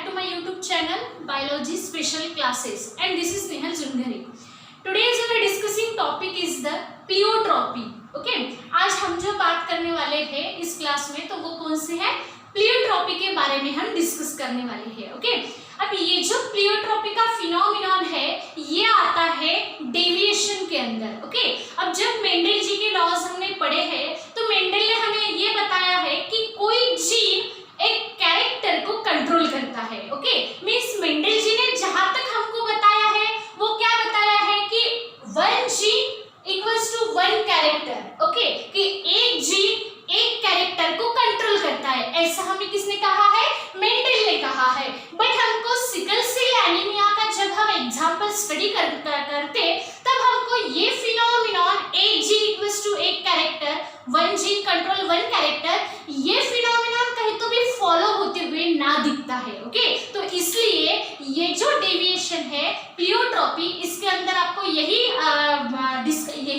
to my YouTube channel Biology Special Classes, and this is Nehal Zungari. Today's our discussing topic is the pleiotropy. Okay, आज हम जो बात करने वाले हैं इस क्लास में तो वो कौन से है, प्लियोट्रॉपी के बारे में हम डिस्कस करने वाले हैं. ओके, अब ये जो प्लियोट्रॉपी का फिनोमिनन है ये आता है डेविएशन के अंदर. ओके, अब जब मेंडल जी के लॉज हमने पढ़े हैं तो मेंडल ने हमें ये बताया है कि कोई जीन एक कैरेक्टर को कंट्रोल करता है. ओके, मींस मेंडल जी ने जहां तक हमको बताया है वो क्या बताया है कि one gene equals to one character. Okay, कि एक जीन एक कैरेक्टर को कंट्रोल करता है, ऐसा हमें किसने कहा है, मेंडल ने कहा है. बट हमको सिकल सेल एनीमिया का जब हम एग्जांपल स्टडी करते तब हमको ये फिनोमिनन एक जीन इक्वल्स टू एक character, one gene control one character, ये फिनोमिनन कहीं तो भी फॉलो होते हुए ना दिखता है. ओके, तो इसलिए ये जो डेविएशन है प्लियोट्रॉपी, इसके अंदर आपको यही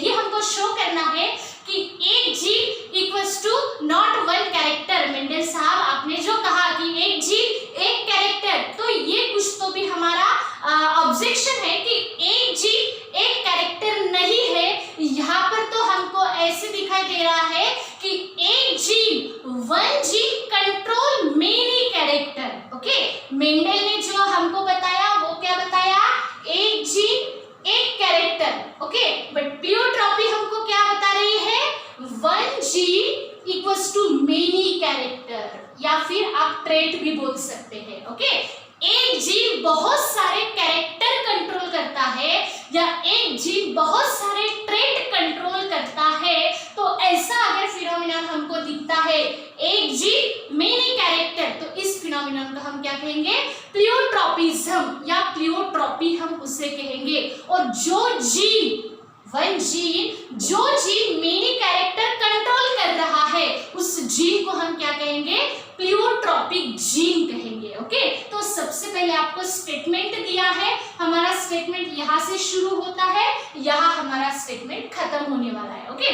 हमको शो करना है कि एक gene equals to not one character. Mendel साहब आपने जो कहा कि एक जीन एक कैरेक्टर, तो ये कुछ तो भी हमारा ऑब्जेक्शन है कि एक जीन एक कैरेक्टर नहीं है. यहाँ पर तो हमको ऐसे दिखाई दे रहा है कि एक gene one gene control many character. Okay, Mendel ने जो हमको बताया वो क्या बताया, एक जीन एक कैरेक्टर. ओके, बट प्लियोट्रॉपी हमको क्या बता रही है, one gene equals to many character, या फिर आप ट्रेट भी बोल सकते हैं. ओके, एक जीन बहुत सारे कैरेक्टर कंट्रोल करता है या एक जीन बहुत सारे ट्रेट कंट्रोल करता है, तो ऐसा अगर फिनोमिनन हमको दिखता है एक जीन मेनी कैरेक्टर, तो इस फिनोमिनन को हम क्या कहेंगे, प्लियोट्रॉपिज्म या प्लियोट्रॉपी हम उसे कहेंगे. और जो जीन वन जीन जो जीन मेनी कैरेक्टर कंट्रोल कर रहा है उस जीन को हम क्या कहेंगे, प्लियोट्रॉपिक जीन कहेंगे. ओके, तो सबसे पहले आपको स्टेटमेंट दिया है, हमारा स्टेटमेंट यहाँ से शुरू होता है, यहाँ हमारा स्टेटमेंट खत्म होने वाला है. Okay,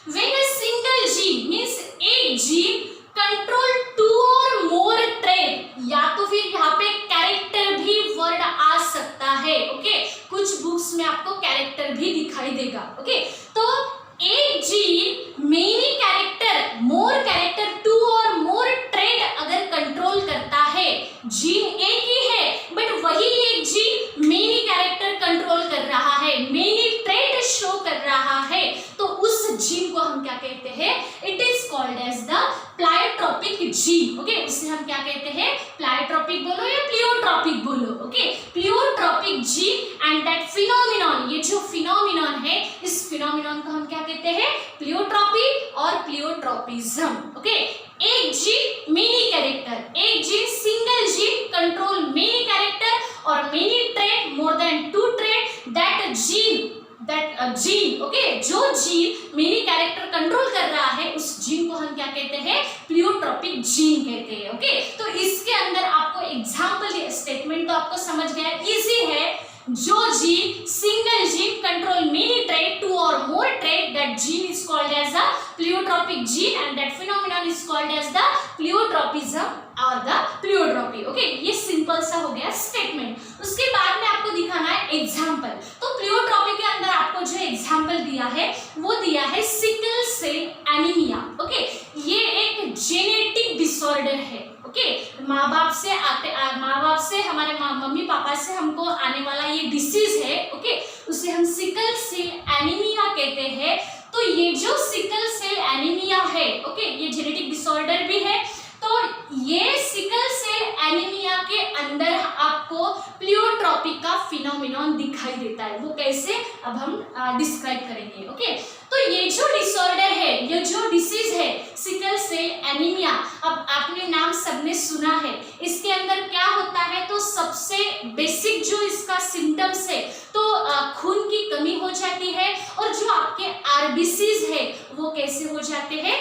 when a single gene means एक जीन कंट्रोल टू और मोर ट्रेट, या तो फिर यहाँ पे कैरेक्टर भी वर्ड आ सकता है. ओके, कुछ बुक्स में आपको कैरेक्टर भी दिखाई देगा. ओके, तो एक gene many character more character two और मोर ट्रेट अगर कंट्रोल करता है, जीन एक ही है बट वही एक जीन मेनी कैरेक्टर कंट्रोल कर रहा है, मेनी ट्रेट शो कर रहा है, तो उस जीन को हम क्या कहते हैं, it is called as the pleiotropic gene. Okay, उसे हम क्या कहते हैं, प्लायोट्रॉपिक बोलो या प्लियोट्रॉपिक बोलो. Okay, pleiotropic gene and that phenomenon, ये जो फिनोमिनन है इस फिनोमिनन को हम क्या कहते हैं, प्लियोट्रॉपी और प्लियोट्रॉपिज्म. ओके, एक जीन मेनी कैरेक्टर, एक gene single gene control many character और many trait more than two trait, that gene okay, जो जीन मेनी कैरेक्टर कंट्रोल कर रहा है उस जीन को हम क्या कहते हैं, प्लियोट्रॉपिक जीन कहते हैं. ओके, तो इसके अंदर आपको एग्जांपल स्टेटमेंट तो आपको समझ गया, इजी है. जो gene single gene control many trait two और more trait, that gene is called as the pleiotropic gene and that phenomenon is called as the pleiotropism और द प्लियोट्रॉपी. ओके, ये simple सा हो गया स्टेटमेंट. उसके बाद में आपको दिखाना है एग्जांपल. तो प्लियोट्रॉपी के अंदर आपको जो एग्जांपल दिया है वो दिया है सिकल सेल एनीमिया. ओके, ये एक जेनेटिक डिसऑर्डर है. ओके, माँ बाप से हमारे मम्मी पापा से हमको आने वाला ये डिसीज है. ओके, उसे हम सिकल सेल एनीमिया कहते हैं. तो ये जो सिकल सेल एनीमिया है, ओके, ये जेनेटिक डिसऑर्डर भी है. तो ये सिकल सेल एनीमिया के अंदर आपको प्लियोट्रॉपी का फिनोमिनन दिखाई देता है. वो कैसे, अब हम डिस्क्राइब करेंगे. ओके, तो ये जो डिसऑर्डर है, ये जो डिसीज है सिकल सेल एनीमिया, अब आपने नाम सबने सुना है. इसके अंदर क्या होता है, तो सबसे बेसिक जो इसका सिम्टम्स है तो खून की कमी हो जाती है और जो आपके आरबीसीज है वो कैसे हो जाते हैं,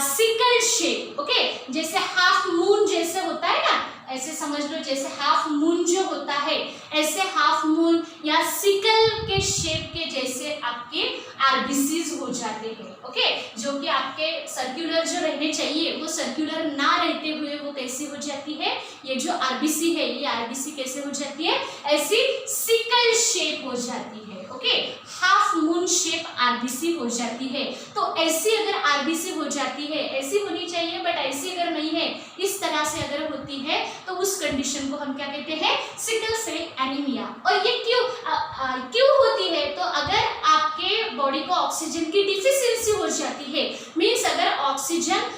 सिकल शेप. ओके, जैसे हाफ मून जैसे होता है ना, ऐसे समझ लो जैसे हाफ मून जो होता है, ऐसे हाफ मून या सिकल के शेप के जैसे आपके आरबीसीज हो जाते हैं। ओके, जो कि आपके सर्कुलर जो रहने चाहिए वो सर्कुलर ना रहते हुए वो कैसी हो जाती है, ये जो आरबीसी है ये आरबीसी कैसे हो जाती है, ऐसी सिकल शेप हो जाती है। Okay, half moon shape RBC हो जाती है। तो ऐसी अगर आरबीसी हो जाती है, ऐसी होनी चाहिए बट ऐसी अगर नहीं है, इस तरह से अगर होती है तो उस कंडीशन को हम क्या कहते हैं, सिकल सेल एनीमिया। और ये क्यों होती है, तो अगर आपके बॉडी को ऑक्सीजन की डिफिशियंसी हो जाती है, मीन्स अगर ऑक्सीजन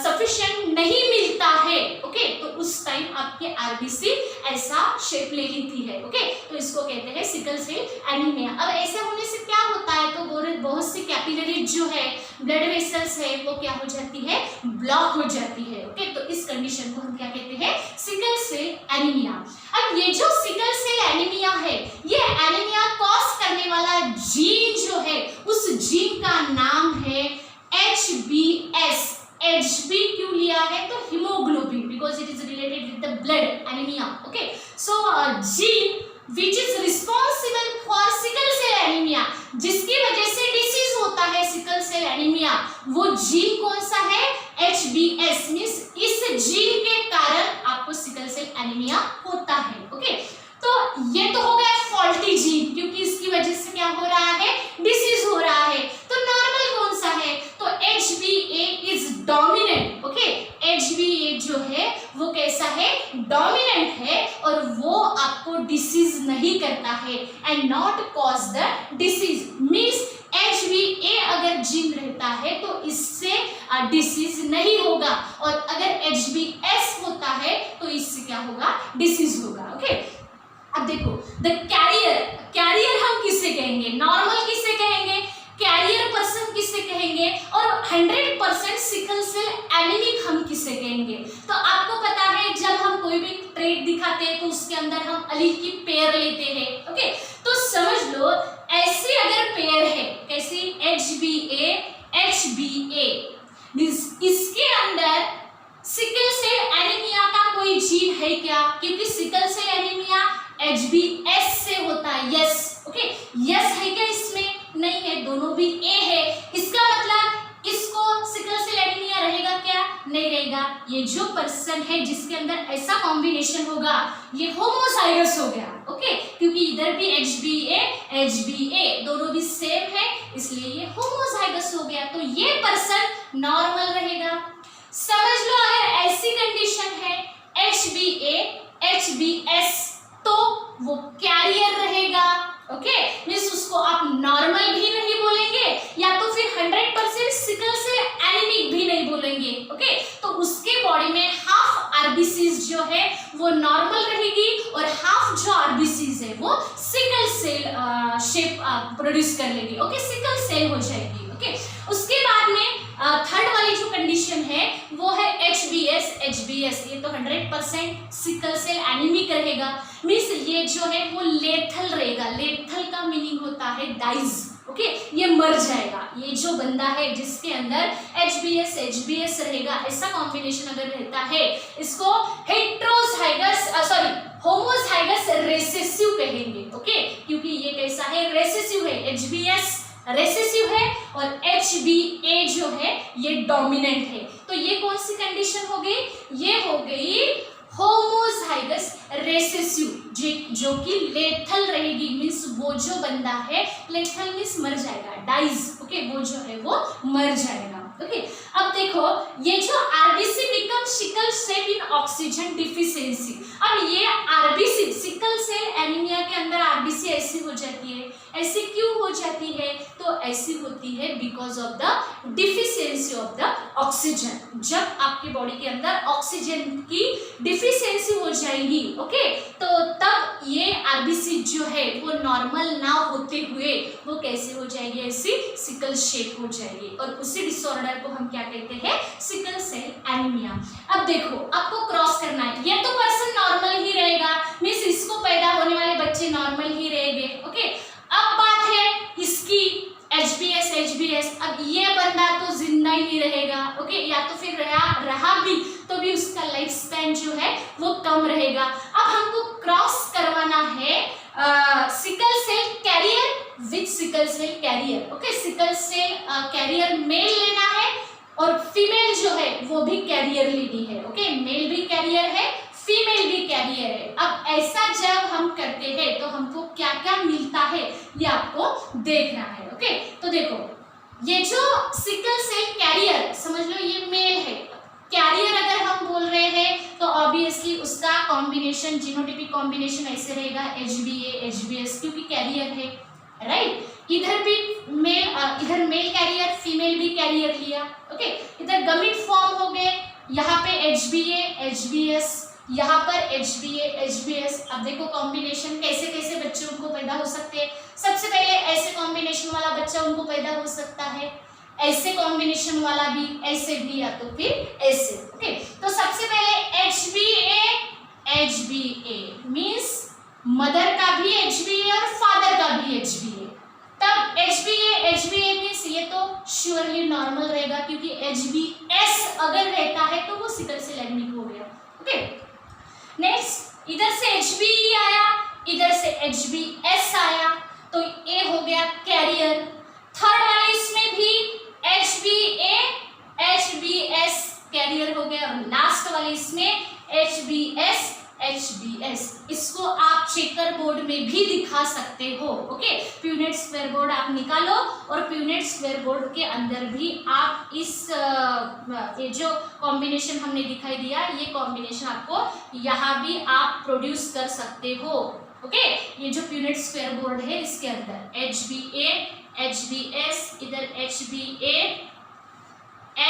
सफिशिएंट नहीं मिलता है, ओके, तो उस टाइम आपके आरबीसी ऐसा शेप ले लेती है। ओके, तो इसको कहते हैं सिकल सेल एनीमिया। अब ऐसा होने से क्या होता है, तो बहुत सी कैपिलरीज जो है, ब्लड वेसल्स है, वो क्या हो जाती है, ब्लॉक हो जाती है। ओके, तो इस कंडीशन को हम क्या कहते हैं, सिकल सेल एनीमिया। अब ये जो सिकल सेल एनीमिया है, ये एनीमिया कॉज करने वाला जीन जो है, उस जीन का नाम है HbS। HB क्यों लिया है, तो haemoglobin, because it is related with the blood anaemia. Okay, so gene which is responsible for sickle cell anaemia, जिसकी वजह से डिसीज होता है सिकल सेल एनीमिया, वो जीन कौन सा है, HbS। मीन्स इस जीन के कारण आपको सिकल सेल एनीमिया होता है। ओके, तो ये तो हो गया फॉल्टी जीन, क्योंकि इसकी वजह से क्या हो रहा है, डिसीज हो रहा है। तो नॉर्मल कौन सा है, तो HbA is dominant. Okay, HbA जो है वो कैसा है, डोमिनेंट है, और वो आपको डिसीज नहीं करता है and not cause the disease. Means HbA अगर जीन रहता है तो इससे डिसीज नहीं होगा, और अगर HbS होता है तो इससे क्या होगा, डिसीज होगा। ओके, अब देखो द कैरियर हम किसे कहेंगे, नॉर्मल किसे कहेंगे, कैरियर पर्सन किसे कहेंगे, और 100% सिकल सेल एनीमिक हम किसे कहेंगे। तो आपको पता है जब हम कोई भी ट्रेट दिखाते हैं तो उसके अंदर हम अलील की पेयर लेते हैं। ओके, तो समझ लो ऐसी अगर पेयर है, कैसी, HbA HbA, इसके अंदर सिकल सेल एनीमिया का कोई जीन है क्या, क्योंकि सिकल सेल एनीमिया HbS से होता है। यस, ओके, यस है क्या इसमें, नहीं है, दोनों भी A है। इसका मतलब इसको सिकल सेल एनीमिया रहेगा क्या, नहीं रहेगा। ये जो पर्सन है जिसके अंदर ऐसा कॉम्बिनेशन होगा, ये होमोजाइगस हो गया। ओके, क्योंकि इधर भी HbA HbA दोनों भी सेम है, इसलिए ये होमोजाइगस हो गया, तो ये पर्सन नॉर्मल रहेगा। समझ लो अगर ऐसी कंडीशन है HbA HbS, तो वो कैरियर रहेगा। ओके, मींस उसको आप नॉर्मल भी नहीं बोलेंगे या तो फिर 100% सिकल सेल एनीमिक भी नहीं बोलेंगे। ओके, तो उसके बॉडी में हाफ आरबीसीज जो है वो नॉर्मल रहेगी, और हाफ जो आरबीसीज है वो सिकल सेल शेप प्रोड्यूस कर लेगी। ओके, सिकल सेल हो जाएगी। ओके, उसके बाद में थर्ड वाली जो कंडीशन है वो है HbS HbS, ये तो 100% सिकल सेल एनीमिक रहेगा। मीन्स ये जो है वो लेथल रहेगा। लेथल का मीनिंग होता है डाइज। ओके, ये मर जाएगा। ये जो बंदा है जिसके अंदर HbS HbS रहेगा, ऐसा कॉम्बिनेशन अगर रहता है, इसको होमोजाइगस रेसेसिव कहेंगे। ओके, क्योंकि ये कैसा है, रेसेसिव है, HbS रेसेसिव है और HbA जो है ये डोमिनेंट है। तो ये कौन सी कंडीशन हो गई, ये हो गई होमोजाइगस रेसेसिव, जो कि लेथल रहेगी। मीन्स वो जो बंदा है, लेथल मीन्स मर जाएगा, डाइज। ओके, वो जो है वो मर जाएगा। ओके, अब देखो ये जो आरबीसी बिकम सिकल सेल इन ऑक्सीजन डिफिशियंसी। अब ये आरबीसी सिकल सेल एनीमिया के अंदर आरबीसी ऐसी हो जाती है, ऐसी क्यों हो जाती है, तो ऐसी होती है because of the deficiency of the oxygen. जब आपके बॉडी के अंदर ऑक्सीजन की डिफिशियंसी हो जाएगी, ओके, तो तब ये आरबीसी जो है वो नॉर्मल ना होते हुए वो कैसे हो जाएगी, ऐसी सिकल शेप हो जाएगी, और उसी डिसऑर्डर को हम क्या कहते हैं, सिकल सेल एनीमिया। अब देखो आपको क्रॉस करना है, ये तो पर्सन नॉर्मल ही रहेगा, मींस इसको पैदा होने वाले बच्चे नॉर्मल ही रहेंगे। ओके, अब बात है इसकी HbS HbS, अब ये बंदा तो जिंदा ही नहीं रहेगा। ओके, या तो फिर रहा भी तो भी उसका लाइफ स्पैन परसेंट जो है वो कम रहेगा। अब हमको क्रॉस करवाना है sickle cell carrier with sickle cell carrier. Okay, sickle cell carrier male लेना है और फीमेल जो है वो भी कैरियर लेनी है। ओके, मेल भी कैरियर है, फीमेल भी कैरियर है। अब ऐसा जब हम करते हैं तो हमको क्या क्या मिलता है ये आपको देखना है। ओके, तो देखो ये जो सिकल सेल कैरियर समझ लो ये मेल है। कैरियर अगर हम बोल रहे हैं तो ऑब्वियसली उसका कॉम्बिनेशन जीनोटाइपिक कॉम्बिनेशन ऐसे रहेगा HbA HbS, क्योंकि कैरियर है, राइट। इधर भी मेल, इधर मेल कैरियर, फीमेल भी कैरियर लिया। ओके, इधर गमीट फॉर्म हो गए, यहाँ पे HbA HbS, यहाँ पर HbA HbS। अब देखो कॉम्बिनेशन कैसे कैसे बच्चे उनको पैदा हो सकते हैं। सबसे पहले ऐसे कॉम्बिनेशन वाला बच्चा उनको पैदा हो सकता है, ऐसे कॉम्बिनेशन वाला भी, ऐसे भी, या तो फिर ऐसे। ओके, तो सबसे पहले HbA मीन्स मदर का भी HbA और फादर का भी HbA। तब HbA मीन्स ये तो श्योरली नॉर्मल रहेगा, क्योंकि HbS अगर रहता है तो वो सिकल सेल एनीमिक हो गया। ओके, नेक्स्ट इधर से HbE आया, इधर से HbS आया, तो ए हो गया कैरियर। थर्ड वाले इसमें भी HbA HbS कैरियर हो गया, और लास्ट वाले इसमें HbS HbS। इसको आप चेकर बोर्ड में भी दिखा सकते हो। ओके, प्यूनेट स्क्वायर बोर्ड आप निकालो और प्यूनेट स्क्वायर बोर्ड के अंदर भी आप इस ये जो कॉम्बिनेशन हमने दिखाई दिया ये कॉम्बिनेशन आपको यहाँ भी आप प्रोड्यूस कर सकते हो। ओके, ये जो प्यूनेट स्क्वायर बोर्ड है इसके अंदर HbA HbS, इधर HbA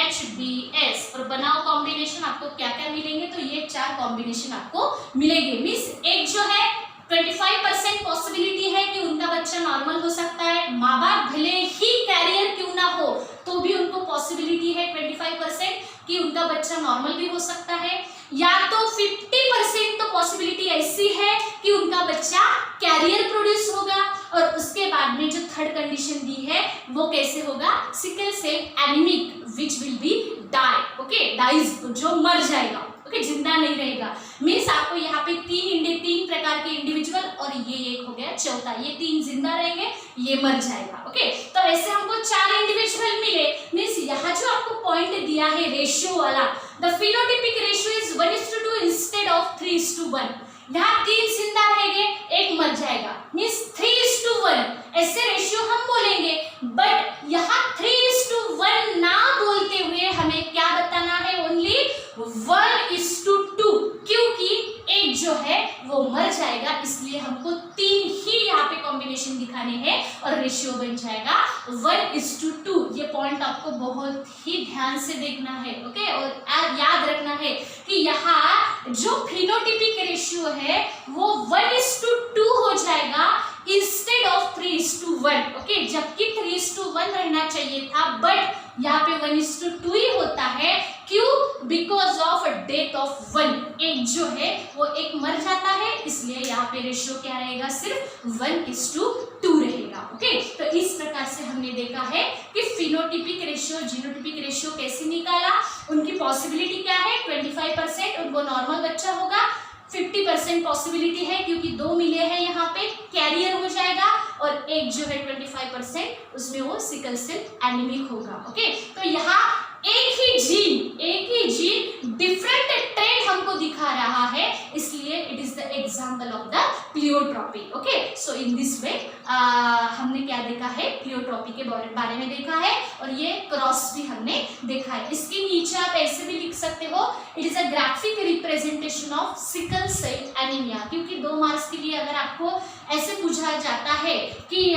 HbS, और बनाओ कॉम्बिनेशन आपको क्या क्या मिलेंगे, तो ये 4 कॉम्बिनेशन आपको मिलेंगे। मीन्स एक जो है 25% पॉसिबिलिटी है कि उनका बच्चा नॉर्मल हो सकता है। माँ बाप भले ही कैरियर क्यों ना हो तो भी उनको पॉसिबिलिटी है 25% कि उनका बच्चा नॉर्मल भी हो सकता है, या तो 50% तो पॉसिबिलिटी ऐसी है कि उनका बच्चा कैरियर प्रोड्यूस होगा, और उसके बाद में जो थर्ड कंडीशन दी है वो कैसे होगा, sickle cell anaemic which will be die. Okay, dies जो मर जाएगा। ओके, जिंदा नहीं रहेगा। मीन्स आपको यहाँ पे 3 प्रकार के इंडिविजुअल, और ये एक हो गया चौथा, ये 3 जिंदा रहेंगे, ये मर जाएगा। ओके, तो ऐसे हमको 4 इंडिविजुअल मिले। मीन्स यहाँ जो आपको पॉइंट दिया है रेशियो वाला, the phenotypic ratio is 1:2 instead of 3:1। यहाँ 3 जिंदा रहेंगे, एक मर जाएगा, मीन्स 3:1 ऐसे रेशियो हम बोलेंगे। बट यहाँ 3:1 ना बोलते हुए हमें क्या बताना है, ओनली 1:2, क्योंकि एक जो है वो मर जाएगा, इसलिए हमको 3 ही यहाँ पे कॉम्बिनेशन दिखाने हैं और रेशियो बन जाएगा 1:2। ये पॉइंट आपको बहुत ही ध्यान से देखना है। ओके, और याद रखना है कि यहाँ जो फिनोटाइपिक रेशियो है वो 1:2 हो जाएगा इंस्टेड ऑफ 3:1। ओके, जबकि 3:1 रहना चाहिए था, बट यहाँ पे 1:2 ही होता है। क्यों? Because of death of 1। एक जो है वो एक मर जाता है, इसलिए यहाँ पे रेशियो क्या रहेगा, सिर्फ 1:2 रहेगा। ओके, तो इस प्रकार से हमने देखा है कि फिनोटाइपिक रेशियो जीनोटाइपिक रेशियो कैसे निकाला, उनकी पॉसिबिलिटी क्या है, 25% उनको नॉर्मल बच्चा होगा, 50% पॉसिबिलिटी है क्योंकि 2 मिले हैं यहाँ पे कैरियर हो जाएगा, और एक जो है 25% उसमें वो सिकल सेल एनीमिक होगा। ओके, तो यहाँ एक ही जीन डिफरेंट ट्रेंड हमको दिखा रहा है, इसलिए it is the example of the pleiotropy. Okay, so in this वे हमने क्या देखा है, प्लियोट्रॉपी के बारे में देखा है, और ये क्रॉस भी हमने देखा है। इसके नीचे आप ऐसे भी लिख सकते हो, it is a graphic representation of sickle cell anaemia, क्योंकि 2 मार्क्स के लिए अगर आपको ऐसे पूछा जाता है कि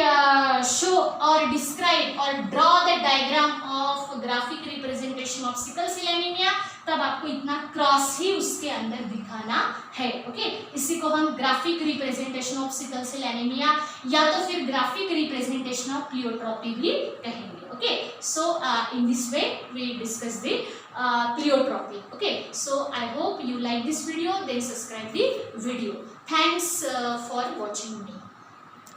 शो और डिस्क्राइब और draw the diagram of graphic representation of sickle cell anaemia, तब आपको इतना क्रॉस ही उसके अंदर दिखाना है। ओके, इसी को हम graphic representation of sickle cell anaemia या तो फिर ग्राफिक रिप्रेजेंटेशन ऑफ प्लियोट्रॉपी भी कहेंगे। Okay, so in this way we discuss the pleiotropy. Okay, so I hope you like this video, then subscribe the video. Thanks for watching me.